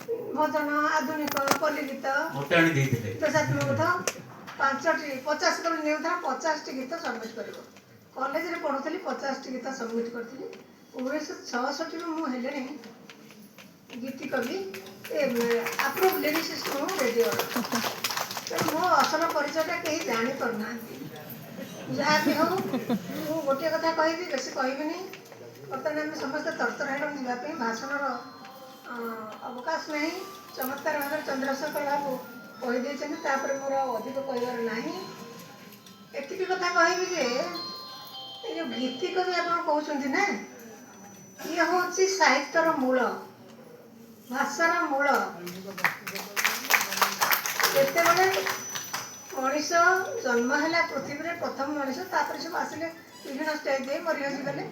भजन आधुनिक पल्ली गीत देशात्मक 50 कर 50 गीत सबमिट कर कॉलेज रे पढ़ुली 50 गीत सबमिट करी 1966 मुझे गीति कवि अप्रूव लिरिसिस्ट रेडियो तेणु मो असल परिचयटा कहीं जापना जहाँ भी हो मु गोटे कथा कह बेस कहबी बर्तमान आम समस्त तरतराड़ जावाई भाषण अवकाश नहीं चमत्कार भाव चंद्रशेखर बाबू कहीदे मोर अधिक कहबार ना एति कथा कहबी जो गीति कवि आप कहते ना ये हूँ साहित्यर मूल भाषार मूल जिते मनीष जन्म है पृथ्वी में प्रथम मनीष तापर सब आसिले विभिन्न स्टेज दे मरी हसी गले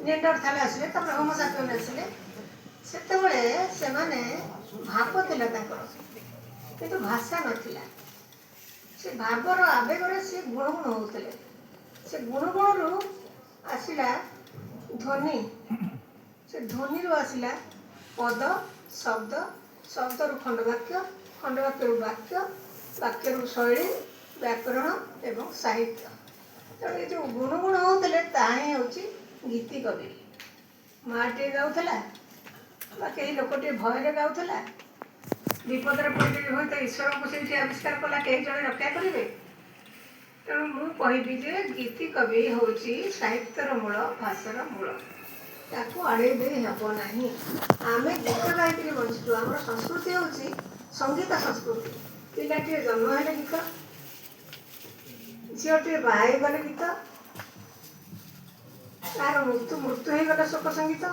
नियंडरथाल आसिले होमो सापियन आसिले सेतेबेले से माने भाव थिला किंतु भाषा नथिला से भावर आवेगर से गुणगुण होते से गुणगुण रु आसिला ध्वनि से ध्वनि रु आसिला पद शब्द शब्द रु खंडवाक्य खंडवाक्य रु वाक्य वाक्य रु शैली व्याकरण एवं साहित्य तेणु ये जो गुणगुण होते ताही हूँ गीति कवि माटे गाँला कई लोकटे भय गाँला विपदर पड़े हूँ तो ईश्वर को से आविष्कार कला कई जन रक्षा करेंगे तेणु मुझे जे गीति कवि हूँ साहित्यर मूल भाषार मूल ताको आड़े दे हेब ना आम गीत गायक बंचु आम संस्कृति हूँ संगीत संस्कृति पिलाटे जन्म है गीत झीटे बाहर गले गीत तार मृत्यु मृत्यु हो गला शोक संगीत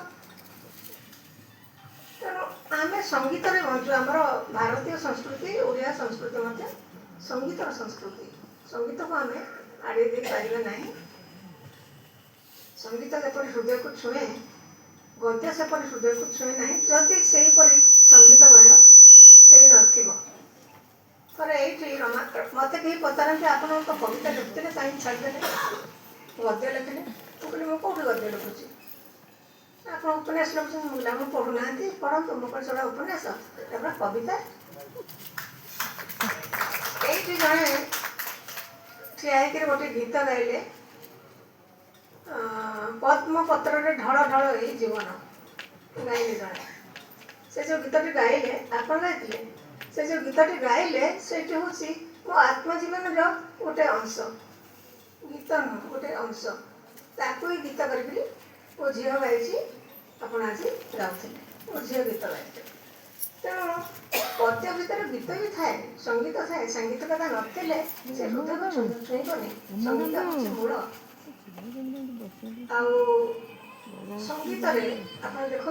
तेणु आम संगीत बंचु आम भारतीय संस्कृति ओडिया संस्कृति मध्य संगीतर संस्कृति संगीत को आम आड़े दे पारिबा नहीं संगीत जपरी हृदय को छुए गद्य सेपरी हृदय को छुए ना जदि से संगीतमय हो ये मत कहीं पचारते आप कविता लिखते कहीं छाड़दे गद्य लिखिले मुझे मुझे कौट गद्य लिखुची आप उपन्यास लिखुँ पढ़ुना पढ़तु मुझे सेटा उपन्यास कविता ये जड़े ठिया गोटे गीत गाइले पद्मपत्र ढल ढल ये जीवन गाइले जड़े से जो गीतटी गाइले आप गाइले से जो गीतटी गाइले से हूँ मो आत्मजीवन गोटे अंश गीत नुह गोटे अंश ताकू ही गीत करी मो झी गाई आप आज गाँव मो झी गीत गाई तेणु पद्य भितर गीत भी थाए संगीत थाए सांगीतिकता नथिले से हृदय को छुईबनी संगीत हूँ मूल संगीत आप देखु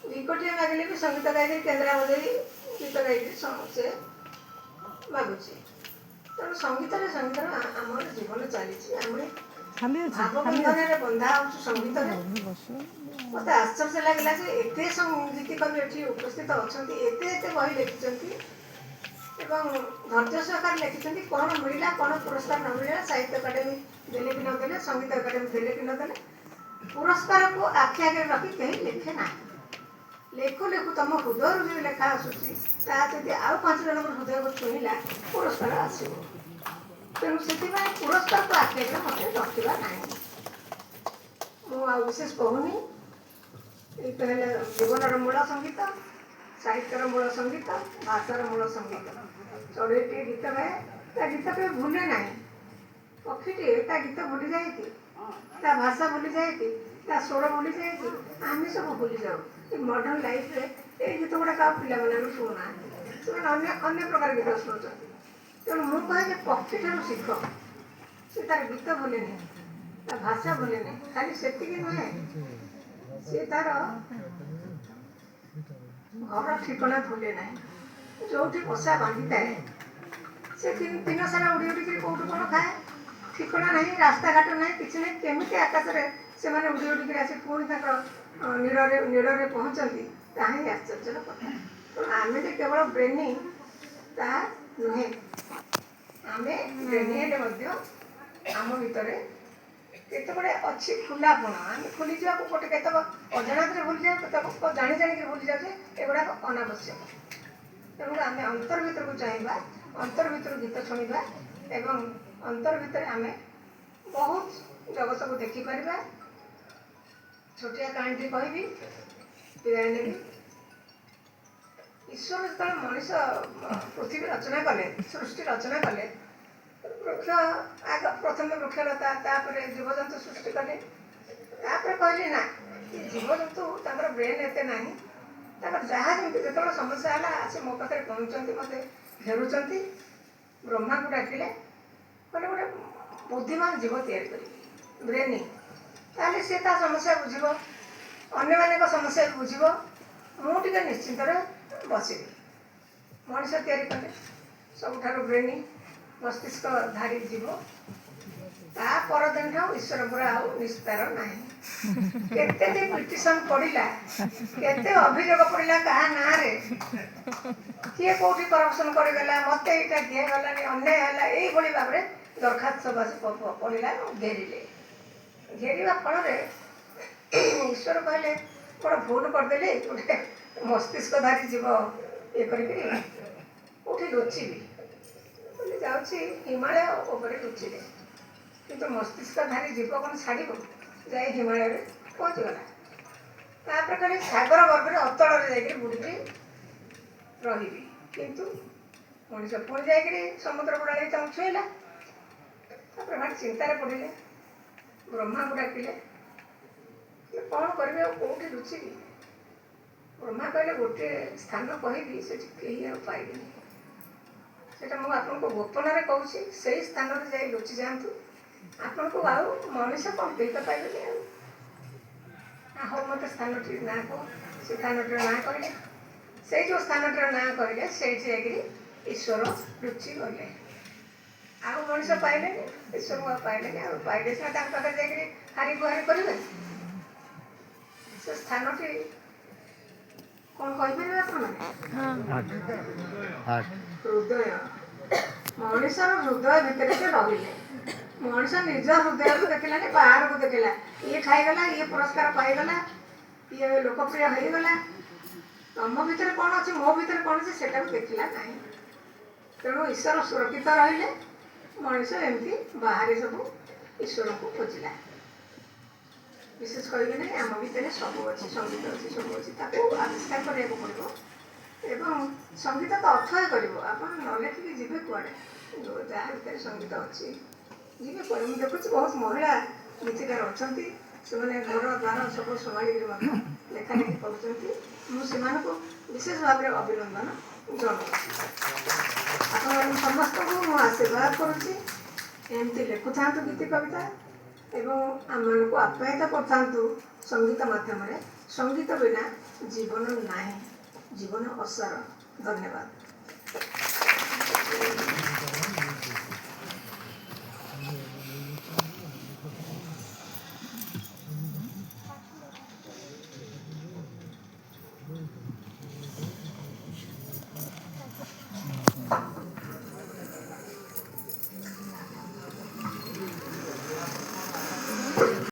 विकटिया मागिले भी संगीत गाई केन्द्रा बजाई गीत गाई से मागुची तेणु संगीत आम जीवन चली भाव बंधन बंधा हो संगीत मत आश्चर्य लगे एत गीति कवि ये उपस्थित अच्छा एत बही लिखिं धैर्य सहकार लिखिं कौन मिलला कौन पुरस्कार न मिलला साहित्य अकाडेमी देले कि नदेले संगीत अकाडेमी देले कि नदेले पुरस्कार को आखि आगे रखी कहीं लिखे ना लेखु लेखु तुम हृदय जो लेखा आसूसी जब आउ 5 जन हृदय को छुईला पुरस्कार आसो तेणु से पुरस्कार को आखि आगे मत रखा ना मुझे विशेष कहूनी ये जीवन मूल संगीत साहित्यर मूल संगीत भाषार मूल संगीत चढ़े गीत गाए गीत कभी भूले ना पक्षीटे गीत भूली जाए भाषा भूली जाए स्वर भूली जाए आम सब भूली जाऊ मॉडर्न लाइफ रे ये गीत गुड़ा क्या पिला मैंने शुणुना अन्य प्रकार गीत शुणुच तेणु मुझे पक्षी ठार शिख से तार गीत भूले नहीं भाषा भूले नहीं खाली से नुहे सी तार घर ठिकना भूले ना जो बसा बांधि थाए से दिन सारा उड़ी उड़ी कौटू कौन खाए ठिकना नहीं रास्ता घाट ना कि ना केमी आकाश से उड़ी उड़ी आसी पुणी नीड़े पहुँचती ताही आश्चर्य कथा तो आम जो केवल ब्रेनी ता नुहे आम ब्रेनी आम भितर केत बड़े अच्छी खुलापण आम खोली जावा गोटे केत ଅଜାଣତରେ ଭୁଲି ଯାଉ, ତାକୁ ଜାଣି ଜାଣିକି ଭୁଲି ଯାଉଛେ, ଏଗୁଡ଼ାକ ଅନାବଶ୍ୟକ। ତେଣୁ ଆମେ ଅନ୍ତର ଭିତରକୁ ଚାହିଁବା, ଅନ୍ତର ଭିତରୁ ଗୀତ ଶୁଣିବା ଏବଂ ଅନ୍ତର ଭିତରେ ଆମେ ବହୁତ ଜଗତକୁ ଦେଖିପାରିବା। ଛୋଟିଆ କାହାଣୀଟି କହିବି, ବିଦାୟ ନେବି। ଈଶ୍ୱର ଯେତେବେଳେ ମଣିଷ ପୃଥିବୀ ରଚନା କଲେ, ସୃଷ୍ଟି ରଚନା କଲେ, ବୃକ୍ଷ ଆଗ ପ୍ରଥମେ ବୃକ୍ଷଲତା, ତାପରେ ଜୀବଜନ୍ତୁ ସୃଷ୍ଟି କଲେ। ତାପରେ କହିଲେ ନା, ଜୀବଜନ୍ତୁ ତାଙ୍କର ବ୍ରେନ୍ ଏତେ ନାହିଁ, ତାଙ୍କର ଯାହା ଯେମିତି ଯେତେବେଳେ ସମସ୍ୟା ହେଲା ଆସି ମୋ ପାଖରେ ପହଞ୍ଚୁଛନ୍ତି, ମୋତେ ଘେରୁଛନ୍ତି। ବ୍ରହ୍ମାଙ୍କୁ ଡାକିଲେ, କହିଲେ ଗୋଟେ ବୁଦ୍ଧିମାନ ଜୀବ ତିଆରି କରିବି, ବ୍ରେନି, ତାହେଲେ ସିଏ ତା ସମସ୍ୟା ବୁଝିବ, ଅନ୍ୟମାନଙ୍କ ସମସ୍ୟା ବୁଝିବ, ମୁଁ ଟିକେ ନିଶ୍ଚିନ୍ତରେ ବସିବି। ମଣିଷ ତିଆରି କଲେ, ସବୁଠାରୁ ବ୍ରେନି ମସ୍ତିଷ୍କଧାରୀ ଜୀବ। ତା ପରଦିନଠାରୁ ଈଶ୍ୱର ପୁରା ଆଉ ନିସ୍ତାର ନାହିଁ। କେତେ ଯେ ପିଟିସନ ପଡ଼ିଲା, କେତେ ଅଭିଯୋଗ ପଡ଼ିଲା କାହା ନାଁରେ, କିଏ କୋଉଠି କରପସନ କରିଗଲା, ମତେ ଏଇଟା ଦିଆଗଲାନି, ଅନ୍ୟାୟ ହେଲା, ଏଇଭଳି ଭାବରେ ଦରଖାସ୍ତ ପଡ଼ିଲା, ଘେରିଲେ। ଘେରିବା ଫଳରେ ଈଶ୍ୱର କହିଲେ ବଡ଼ ଭୁଲ କରିଦେଲି, ଗୋଟେ ମସ୍ତିଷ୍କଧାରୀ ଜୀବ ଇଏ କରିକିରି କୋଉଠି ଲୁଚିବି ବୋଲି ଯାଉଛି, ହିମାଳୟ ଉପରେ ଲୁଚିଲେ। କିନ୍ତୁ ମସ୍ତିଷ୍କଧାରୀ ଜୀବ କ'ଣ ଛାଡ଼ିବ, ଯାଇ ହିମାଳୟରେ ପହଞ୍ଚିଗଲା। ତାପରେ କହିଲେ ସାଗର ଗର୍ଭରେ ଅତଳରେ ଯାଇକରି ବୁଡ଼ିକି ରହିବି। କିନ୍ତୁ ମଣିଷ ପୁଣି ଯାଇକରି ସମୁଦ୍ର ବୁଡ଼ାଳି ତାଙ୍କୁ ଛୁଇଁଲା। ତାପରେ ଭାରି ଚିନ୍ତାରେ ପଡ଼ିଲେ, ବ୍ରହ୍ମାଙ୍କୁ ଡାକିଲେ, କ'ଣ କରିବି, ଆଉ କୋଉଠି ଲୁଚିବି? ବ୍ରହ୍ମା କହିଲେ ଗୋଟିଏ ସ୍ଥାନ କହିବି, ସେଠି କେହି ଆଉ ପାଇବେନି, ସେଟା ମୁଁ ଆପଣଙ୍କୁ ଗୋପନରେ କହୁଛି, ସେଇ ସ୍ଥାନରେ ଯାଇ ଲୁଚି ଯାଆନ୍ତୁ, ଆପଣଙ୍କୁ ଆଉ ମଣିଷ କ'ଣ କେହି ତ ପାଇବେନି। ଆଉ ହଉ, ମୋତେ ସ୍ଥାନଟିର ନାଁ କୁହ। ସେ ସ୍ଥାନଟିର ନାଁ କହିଲେ, ସେଇ ଯେଉଁ ସ୍ଥାନଟିର ନାଁ କହିଲେ, ସେଇଠି ଯାଇକରି ଈଶ୍ୱର ଲୁଚି ଗଲେ। ଆଉ ମଣିଷ ପାଇଲେନି, ଈଶ୍ୱରଙ୍କୁ ଆଉ ପାଇଲେନି। ଆଉ ପାଇଲେ ସିନା ତାଙ୍କ ପାଖରେ ଯାଇକରି ହାରି ଗୁହାରି କରିବେ। ସେ ସ୍ଥାନଟି କ'ଣ କହିପାରିବେ ଆପଣ? ହୃଦୟ। ମଣିଷର ହୃଦୟ ଭିତରେ ସେ ରହିଲେ। ମଣିଷ ନିଜ ହୃଦୟକୁ ଦେଖିଲାନି, ବାହାରକୁ ଦେଖିଲା। ଇଏ ଖାଇଗଲା, ଇଏ ପୁରସ୍କାର ପାଇଗଲା, ଇଏ ଲୋକପ୍ରିୟ ହେଇଗଲା। ତମ ଭିତରେ କ'ଣ ଅଛି, ମୋ ଭିତରେ କ'ଣ ଅଛି, ସେଟାକୁ ଦେଖିଲା ନାହିଁ। ତେଣୁ ଈଶ୍ୱର ସୁରକ୍ଷିତ ରହିଲେ, ମଣିଷ ଏମିତି ବାହାରେ ସବୁ ଈଶ୍ୱରକୁ ଖୋଜିଲା। ବିଶେଷ କହିବି ନାହିଁ, ଆମ ଭିତରେ ସବୁ ଅଛି, ସଙ୍ଗୀତ ଅଛି, ସବୁ ଅଛି, ତାକୁ ଆବିଷ୍କାର କରିବାକୁ ପଡ଼ିବ। ଏବଂ ସଙ୍ଗୀତ ତ ଅଥୟ କରିବ, ଆପଣ ନ ଲେଖିକି ଯିବେ କୁଆଡ଼େ? ଯାହା ଭିତରେ ସଙ୍ଗୀତ ଅଛି ଯିବେ କୁଆଡ଼େ? ମୁଁ ଦେଖୁଛି ବହୁତ ମହିଳା ଗୀତିକାର ଅଛନ୍ତି, ସେମାନେ ଘର ଦ୍ୱାର ସବୁ ସମ୍ଭାଳିକରି ମଧ୍ୟ ଲେଖା ଲେଖି କରୁଛନ୍ତି। ମୁଁ ସେମାନଙ୍କୁ ବିଶେଷ ଭାବରେ ଅଭିନନ୍ଦନ ଜଣାଉଛି। ଆପଣମାନଙ୍କୁ ସମସ୍ତଙ୍କୁ ମୁଁ ଆଶୀର୍ବାଦ କରୁଛି, ଏମିତି ଲେଖୁଥାନ୍ତୁ ଗୀତି କବିତା ଏବଂ ଆମମାନଙ୍କୁ ଆପ୍ୟାୟିତ କରିଥାନ୍ତୁ ସଙ୍ଗୀତ ମାଧ୍ୟମରେ। ସଙ୍ଗୀତ ବିନା ଜୀବନ ନାହିଁ, ଜୀବନ ଅସାର। ଧନ୍ୟବାଦ।